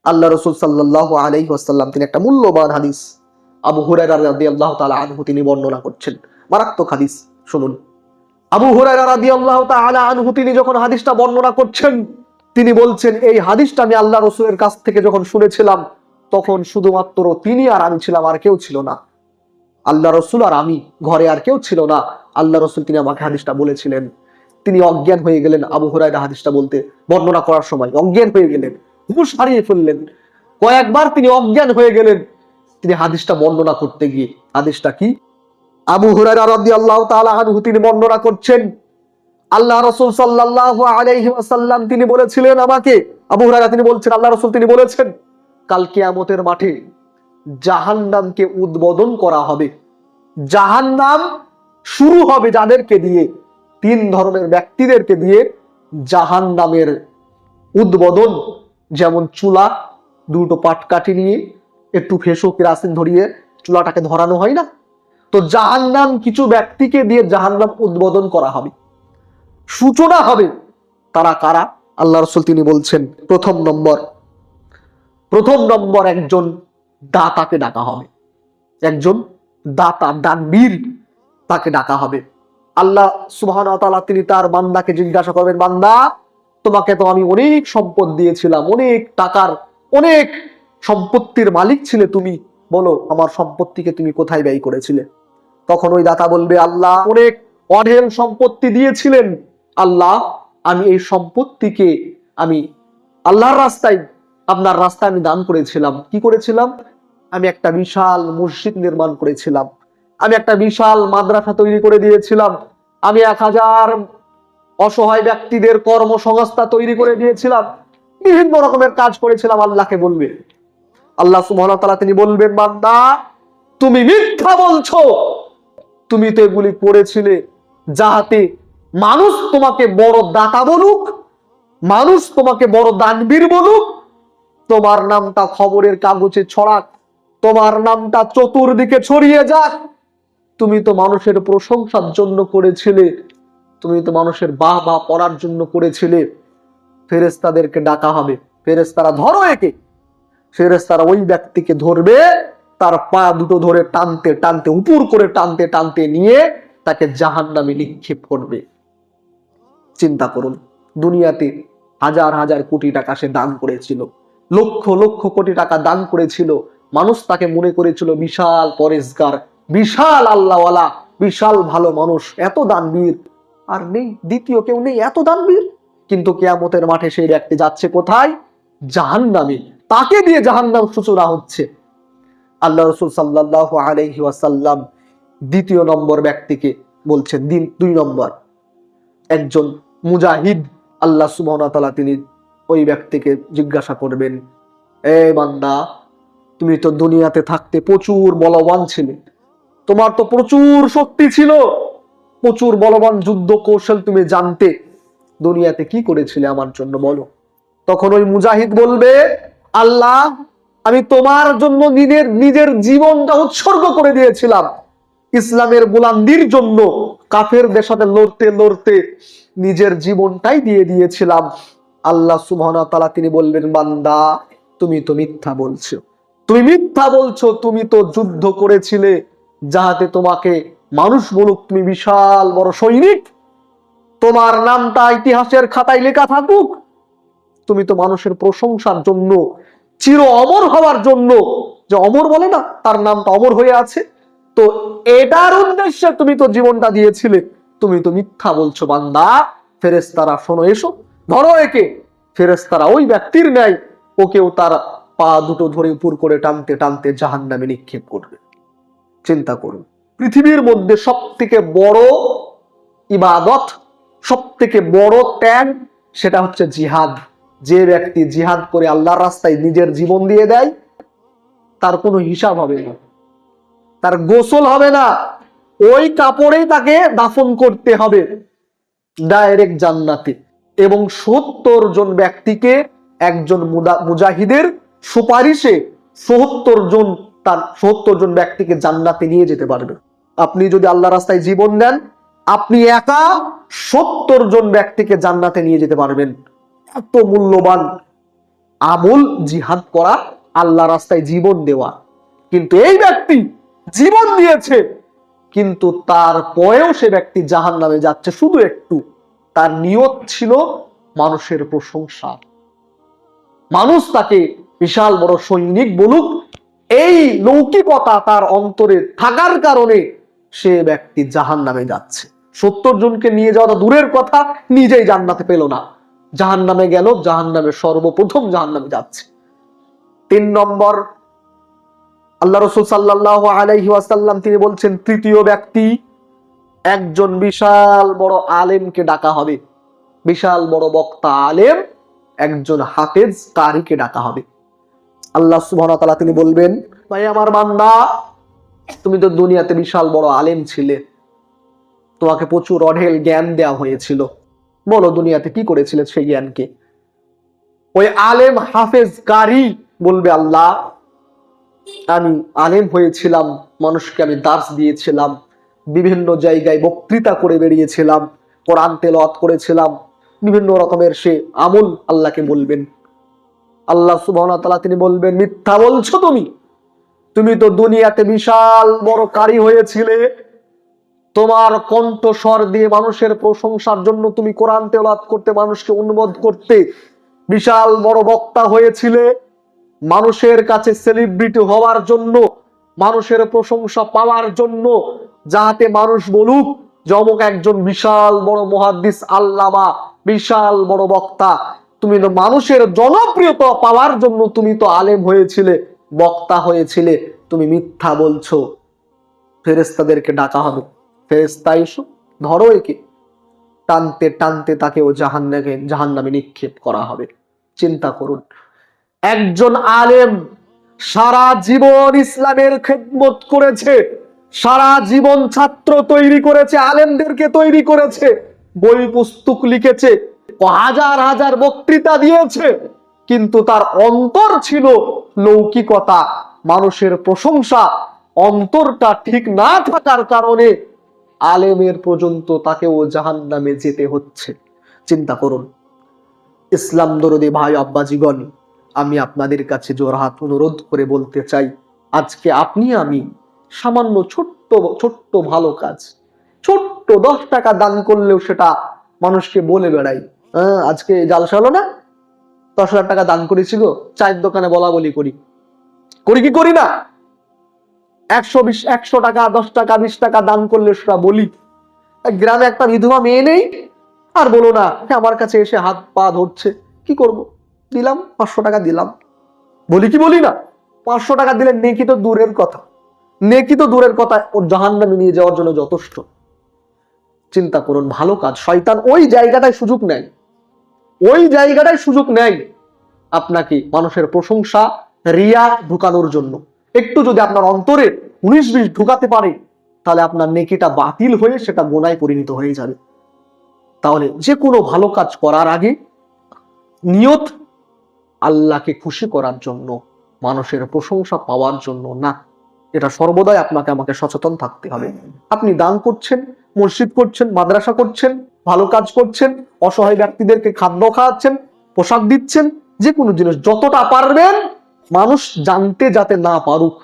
আল্লাহ রাসূল সাল্লাল্লাহু আলাইহি ওয়াসাল্লাম তিনি একটা মূল্যবান হাদিস আবু হুরায়রা রাদিয়াল্লাহু তাআলা আনহু তিনি বর্ণনা করছেন। মারাত্মক হাদিস, শুনুন। আবু হুরায়রা রাদিয়াল্লাহু তাআলা আনহু তিনি যখন হাদিসটা বর্ণনা করছেন, তিনি বলছেন, এই হাদিসটা আমি আল্লাহ রাসূলের কাছ থেকে যখন শুনেছিলাম, তখন শুধুমাত্র তিনি আর আমি ছিলাম, আর কেউ ছিল না। আল্লাহ রাসূল আর আমি, ঘরে আর কেউ ছিল না। আল্লাহ রাসূল তিনি আমাকে হাদিসটা বলেছিলেন। তিনি অজ্ঞান হয়ে গেলেন। আবু হুরায়রা হাদিসটা বলতে বর্ণনা করার সময় অজ্ঞান হয়ে গেলেন, হুঁশ হারিয়ে ফেললেন। কয়েকবার তিনি অজ্ঞান হয়ে গেলেন তিনি হাদিসটা বর্ণনা করতে গিয়ে। হাদিসটা কি? আবু হুরায়রা রাদিয়াল্লাহু তাআলা আনহু তিনি বর্ণনা করছেন, আল্লাহ রাসূল সাল্লাল্লাহু আলাইহি ওয়াসাল্লাম তিনি বলেছিলেন আমাকে, আবু হুরায়রা তিনি বলছেন, আল্লাহ রাসূল তিনি বলেছেন, কাল কিয়ামতের মাঠে জাহান্নামকে উদ্বোধন করা হবে। জাহান্নাম শুরু হবে যাদেরকে দিয়ে, তিন ধরনের ব্যক্তিদেরকে দিয়ে জাহান্নামের উদ্বোধন। যেমন চুলা, দুটো পাটকাঠি নিয়ে একটু ফেসো কেরাসিন ধরিয়ে চুলাটাকে ধরানো হয় না, তো জাহান্নাম কিছু ব্যক্তিকে দিয়ে জাহান্নাম উদ্বোধন করা হবে, সূচনা হবে। তারা কারা? আল্লাহ রাসূল তিনি বলছেন, প্রথম নম্বর একজন দাতাকে ডাকা হবে। একজন দাতা, দানবীর, তাকে ডাকা হবে। আল্লাহ সুবহানাহু ওয়া তাআলা তিনি তার বান্দাকে জিজ্ঞাসা করবেন, বান্দা তোমাকে তো আমি অনেক সম্পদ দিয়েছিলাম, অনেক টাকার, অনেক সম্পত্তির মালিক ছিলে তুমি, বলো আমার সম্পত্তিকে তুমি কোথায় ব্যয় করেছিলে? তখন ওই দাতা বলবে, আল্লাহ অনেক অঢেল সম্পত্তি দিয়েছিলেন, আল্লাহ আমি এই সম্পত্তিকে আমি আল্লাহর রাস্তায়, আপনার রাস্তায় আমি দান করেছিলাম। কি করেছিলাম? আমি একটা বিশাল মসজিদ নির্মাণ করেছিলাম, আমি একটা বিশাল মাদ্রাসা তৈরি করে দিয়েছিলাম, আমি 1000 অসহায় ব্যক্তিদের কর্মসংস্থান তৈরি করে দিয়েছিলাম, বিভিন্ন রকমের কাজ করেছিলাম। আল্লাহকে বলবে, আল্লাহ সুবহানাহু ওয়া তাআলা তিনি বলবেন, বান্দা তুমি মিথ্যা বলছো, তুমি তো এগুলি করেছিলে যাহাতে মানুষ তোমাকে বড় দাতা বলুক, মানুষ তোমাকে বড় দানবীর বলুক, তোমার নামটা খবরের কাগজে ছড়াক, তোমার নামটা চতুর্দিকে ছড়িয়ে যাক। তুমি তো মানুষের প্রশংসার জন্য করেছিলে, তুমি তো মানুষের বাহ বাহ পড়ার জন্য করেছিলে। ফেরেশতাদেরকে ডাকা হবে, ফেরেশতারা ধরো একে। ফেরেশতারা ওই ব্যক্তিকে ধরবে, তার পা দুটো ধরে টানতে টানতে, উপর করে টানতে টানতে নিয়ে তাকে জাহান্নামে নিক্ষেপ করবে। চিন্তা করুন, দুনিয়াতে হাজার হাজার কোটি টাকা সে দান করেছিল, লক্ষ লক্ষ কোটি টাকা দান করেছিল, মানুষ তাকে মনে করেছিল বিশাল পরেশগার, বিশাল আল্লাহওয়ালা, বিশাল ভালো মানুষ, এত দানবীর। আর নেই, দ্বিতীয় কেউ নেই এত দানবীর। কিন্তু কিয়ামতের মাঠে সেই ব্যক্তি যাচ্ছে কোথায়? জাহান্নামে। তাকে দিয়ে জাহান্নাম সূচনা হচ্ছে। আল্লাহ রাসূল সাল্লাল্লাহু আলাইহি ওয়াসাল্লাম দ্বিতীয় নম্বর ব্যক্তিকে বলছেন, 2 নম্বর একজন মুজাহিদ। আল্লাহ সুবহানাহু ওয়া তাআলা তিনি ওই ব্যক্তিকে জিজ্ঞাসা করবেন, এ বান্দা তুমি তো দুনিয়াতে থাকতে প্রচুর বলবান ছিলে, তোমার তো প্রচুর শক্তি ছিল, প্রচুর বলবান যুদ্ধ কৌশল তুমি জানতে, দুনিয়াতে কি করেছিলে আমার জন্য বলো? তখন ওই মুজাহিদ বলবে, আল্লাহ আমি তোমার জন্য নিজের জীবনটা উৎসর্গ করে দিয়েছিলাম, ইসলামের বুলন্দির জন্য কাফেরদের সাথে লড়তে লড়তে নিজের জীবনটাই দিয়ে দিয়েছিলাম। আল্লাহ সুবহানাহু ওয়া তাআলা তিনি বলবেন, বান্দা তুমি তো মিথ্যা বলছো, তুমি মিথ্যা বলছো, তুমি তো যুদ্ধ করেছিলে যাহাতে তোমাকে মানুষ বলুক তুমি বিশাল বড় সৈনিক, তোমার নামটা ইতিহাসের খাতায় লেখা থাকুক, তুমি তো মানুষের প্রশংসার জন্য, চির অমর হওয়ার জন্য, যে অমর বলে না, তার নামটা অমর হয়ে আছে, তো এটার উদ্দেশ্যে তুমি তো জীবনটা দিয়েছিলে, তুমি তো মিথ্যা বলছো বান্দা। ফেরেশতারা শোনো, এসো ধরো একে। ফেরেশতারা ওই ব্যক্তির ন্যায় ওকেও তার পা দুটো ধরে উপর করে টানতে টানতে জাহান্নামে নিক্ষেপ করবে। চিন্তা করুন, পৃথিবীর মধ্যে সবথেকে বড় ইবাদত, সবথেকে বড় ত্যাগ, সেটা হচ্ছে জিহাদ। যে ব্যক্তি জিহাদ করে আল্লাহর রাস্তায় নিজের জীবন দিয়ে দেয়, তার কোনো হিসাব হবে না, তার গোসল হবে না, ওই কাপড়েই তাকে দাফন করতে হবে ডাইরেক্ট জান্নাতে। এবং 70 জন ব্যক্তিকে একজন মুজাহিদের সুপারিশে 70 জন ব্যক্তিকে জান্নাতে নিয়ে যেতে পারবে। আপনি যদি আল্লাহর রাস্তায় জীবন দেন, আপনি একা 70 জন ব্যক্তিকে জান্নাতে নিয়ে যেতে পারবেন। এত মূল্যবান আমল জিহাদ করা, আল্লাহ রাস্তায় জীবন দেওয়া। কিন্তু এই ব্যক্তি জীবন দিয়েছে, কিন্তু তারপরেও সে ব্যক্তি জাহান্নামে যাচ্ছে। শুধু একটু তার নিয়ত ছিল মানুষের প্রশংসা, মানুষ তাকে বিশাল বড় সৈনিক বলুক, এই লৌকিকতা তার অন্তরে থাকার কারণে সে ব্যক্তি জাহান্নামে যাচ্ছে। 70 জনকে নিয়ে যাওয়া দূরের কথা, নিজেই জান্নাতে পেল না, জাহান্নামে গেল, জাহান্নামে সর্বপ্রথম জাহান্নামে যাচ্ছে। 3 নম্বর, আল্লাহ রাসূল সাল্লাল্লাহু আলাইহি ওয়াসাল্লাম তিনি বলছেন, তৃতীয় ব্যক্তি একজন বিশাল বড় আলেমকে ডাকা হবে, বিশাল বড় বক্তা আলেম, একজন হাফেজ কারিকে ডাকা হবে। আল্লাহ সুবহানাহু ওয়া তাআলা তিনি বলবেন, ভাই আমার বান্দা, তুমি তো দুনিয়াতে বিশাল বড় আলেম ছিলে, তোমাকে প্রচুর অঢেল জ্ঞান দেওয়া হয়েছিল, বলো দুনিয়াতে কি করেছিলে সেই জ্ঞানকে? ওই আলেম হাফেজ কারি বলবে, আল্লাহ আমি আলেম হয়েছিলাম, মানুষকে আমি দার্স দিয়েছিলাম, বিভিন্ন জায়গায় বক্তৃতা করে বেরিয়েছিলাম, কোরআন তেলাওয়াত করেছিলাম, বিভিন্ন রকমের সে আমল আল্লাহকে বলবেন। আল্লাহ সুবহানাহু ওয়া তাআলা তিনি বলবেন, মিথ্যা বলছো তুমি, তুমি তো দুনিয়াতে বিশাল বড় কারি হয়েছিলে, তোমার কণ্ঠস্বর দিয়ে মানুষের প্রশংসার জন্য তুমি কোরআন তেলাওয়াত করতে, মানুষকে অনুমোদন করতে, বিশাল বড় বক্তা হয়েছিলে, মানুষের কাছে সেলিব্রিটি হওয়ার জন্য, মানুষের প্রশংসা পাওয়ার জন্য, যাতে মানুষ বলুক যে অমুক একজন বিশাল বড় মুহাদ্দিস আল্লামা, বিশাল বড় বক্তা। তুমি তো মানুষের জনপ্রিয়তা পাওয়ার জন্য তুমি তো আলেম হয়েছিলে, বক্তা হয়েছিলে, তুমি মিথ্যা বলছো। ফেরেশতাদেরকে ডাকা হবে, ফেরেশতা এসো, ধরো একে, টানতে টানতে তাকে ও জাহান্নামে নিক্ষেপ করা হবে। চিন্তা করুন, একজন আলেম সারা জীবন ইসলামের খেদমত করেছে, সারা জীবন ছাত্র তৈরি করেছে, আলেমদেরকে তৈরি করেছে, বই পুস্তক লিখেছে, হাজার হাজার বক্তৃতা দিয়েছে, কিন্তু তার অন্তর ছিল লৌকিকতা, মানুষের প্রশংসা। অন্তরটা ঠিক না থাকার কারণে আলেমের পর্যন্ত তাকেও জাহান্নামে যেতে হচ্ছে। চিন্তা করুন। ইসলাম দরদি ভাই আব্বাজিগণ, আমি আপনাদের কাছে জোড়হাত অনুরোধ করে বলতে চাই, আজকে আপনি আমি সামান্য ছোট্ট ছোট্ট ভালো কাজ, ছোট্ট 10 টাকা দান করলেও সেটা মানুষকে বলে বেড়াই, আজকে জালসা হলো না, 10,000 টাকা দান করেছিল, চায়ের দোকানে বলা বলি করি, করি কি করি না? 100 টাকা, 10 টাকা, 20 টাকা দান করলে সেটা বলি। গ্রামে একটা বিধবা মেয়ে নেই, আর বলো না, আমার কাছে এসে হাত পা ধরছে, কি করব, দিলাম 500 টাকা দিলাম, বলি কি বলি না? 500 টাকা দিলে নেকি তো দূরের কথা, নেকি তো দূরের কথা, ওর জাহান্নামে নিয়ে যাওয়ার জন্য যথেষ্ট। চিন্তা করুন, ভালো কাজ, শয়তান ওই জায়গাটায় সুযোগ নেয়, ওই জায়গাটায় সুযোগ নেয় আপনাকে মানুষের প্রশংসা, রিয়া ঢুকানোর জন্য। একটু যদি আপনার অন্তরে 19-20 ঢুকাতে পারে, তাহলে আপনার নেকিটা বাতিল হয়ে সেটা গোনায় পরিণত হয়ে যাবে। তাহলে যে কোনো ভালো কাজ করার আগে নিয়ত আল্লাহকে খুশি করার জন্য, মানুষের প্রশংসা পাওয়ার জন্য না। এটা সর্বদাই আপনাকে আমাকে সচেতন থাকতে হবে। আপনি দান করছেন, মসজিদ করছেন, মাদ্রাসা করছেন, ভালো কাজ করছেন, অসহায় ব্যক্তিদেরকে খাদ্য খাওয়াচ্ছেন, পোশাক দিচ্ছেন, যে কোনো জিনিস যতটা পারবেন মানুষ জানতে যাতে না পারুক।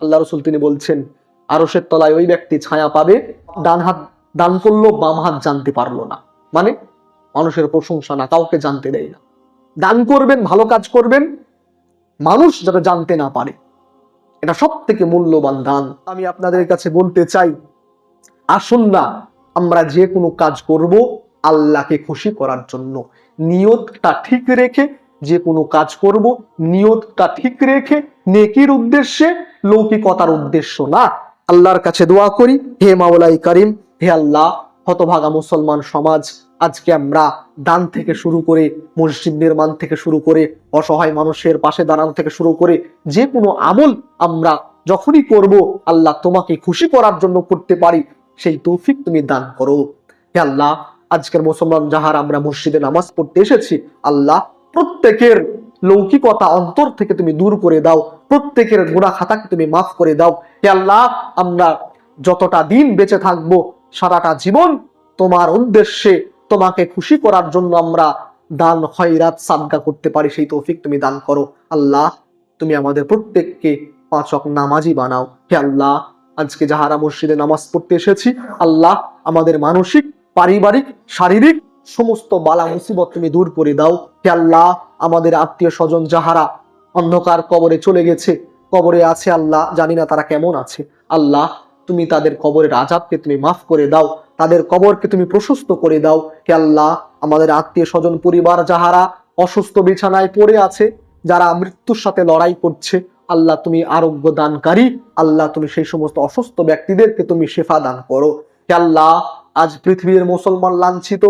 আল্লাহ রাসূল তিনি বলছেন, আরশের তলায় ওই ব্যক্তি ছায়া পাবে, ডান হাত দান করলো, বাম হাত জানতে পারলো না। মানে মানুষের প্রশংসা না, কাউকে জানতে দেয় না। দান করবেন, ভালো কাজ করবেন, মানুষ যাতে জানতে না পারে, এটা সব থেকে মূল্যবান দান। আমি আপনাদের কাছে বলতে চাই, আসুন না আমরা যে কোনো কাজ করব আল্লাহকে খুশি করার জন্য, নিয়তটা ঠিক রেখে যে কোনো কাজ করব, নিয়তটা ঠিক রেখে নেকির উদ্দেশ্যে, লৌকিকতার উদ্দেশ্য না। আল্লাহর কাছে দোয়া করি, হে মাওলাই কারিম, হে আল্লাহ, হতভাগা মুসলমান সমাজ, আজকে আমরা দান থেকে শুরু করে, মসজিদ নির্মাণ থেকে শুরু করে, অসহায় মানুষের পাশে দাঁড়ানো থেকে শুরু করে, যে কোনো আমল আমরা যখনই করব আল্লাহ তোমাকে খুশি করার জন্য করতে পারি, সেই তৌফিক তুমি দান করো। হে আল্লাহ, আজকের মুসলমান যাহারা আমরা মসজিদে নামাজ পড়তে এসেছি, আল্লাহ প্রত্যেকের লৌকিকতা অন্তর থেকে তুমি দূর করে দাও, প্রত্যেকের গুনাহ খাতাকে তুমি মাফ করে দাও। হে আল্লাহ, আমরা যতটা দিন বেঁচে থাকবো, সারাটা জীবন তোমার উদ্দেশ্যে, তোমাকে খুশি করার জন্য আমরা দান খয়রাত সাদকা করতে পারি সেই তৌফিক তুমি দান করো। আল্লাহ তুমি আমাদের প্রত্যেককে 5 ওয়াক্ত নামাজি বানাও। হে আল্লাহ, আজকে যাহারা মসজিদে নামাজ পড়তে এসেছি, আল্লাহ আমাদের মানসিক, পারিবারিক, শারীরিক সমস্ত বালা মুসিবত তুমি দূর করে দাও। হে আল্লাহ, আমাদের আত্মীয় স্বজন যাহারা অন্ধকার কবরে চলে গেছে, কবরে আছে, আল্লাহ জানি না তারা কেমন আছে, আল্লাহ তুমি তাদের কবরের আযাবকে তুমি মাফ করে দাও, তাদের কবরকে তুমি প্রশস্ত করে দাও। হে আল্লাহ, আমাদের আত্মীয় স্বজন পরিবার যাহারা অসুস্থ বিছানায় পড়ে আছে, যারা মৃত্যুর সাথে লড়াই করছে, আল্লাহ তুমি আরোগ্য দানকারী, আল্লাহ তুমি সেই সমস্ত অসুস্থ ব্যক্তিদেরকে তুমি শেফা দান করো। হে আল্লাহ, আজ পৃথিবীর মুসলমান লাঞ্ছিত,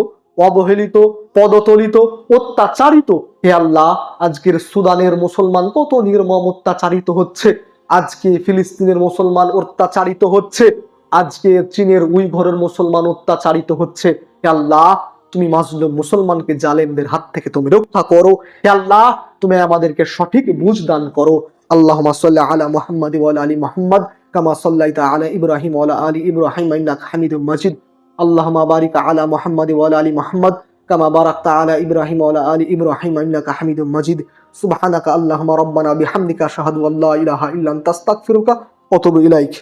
অবহেলিত, পদতলিত, অত্যাচারিত। হে আল্লাহ, আজকের সুদানের মুসলমান কত নির্মম অত্যাচারিত হচ্ছে, আজকে ফিলিস্তিনের মুসলমান অত্যাচারিত হচ্ছে, আজকে চীনের উইঘরের মুসলমান অত্যাচারিত হচ্ছে। হে আল্লাহ, তুমি মাজলুম মুসলমানকে জালেমদের হাত থেকে তুমি রক্ষা করো। হে আল্লাহ, তুমি আমাদেরকে সঠিক বুঝ দান করো। আল্লাহুম্মা সাল্লি আলা মুহাম্মাদ ওয়া আলা আলি মুহাম্মাদ কামা সাল্লাইতা আলা ইব্রাহিম ওয়া আলা আলি ইব্রাহিম ইন্নাকা হামিদুম মাজিদ। আল্লাহুম্মা বারিক আলা মুহাম্মাদ ওয়া আলা আলি মুহাম্মাদ কামা বারাকতা আলা ইব্রাহিম ওয়া আলা আলি ইব্রাহিম ইন্নাকা হামিদুম মাজিদ। সুবহানাকা আল্লাহুম্মা রাব্বানা বিহামদিকা আশহাদু আল্লা ইলাহা ইল্লা আনতা আস্তাগফিরুকা ওয়া আতুবু ইলাইক।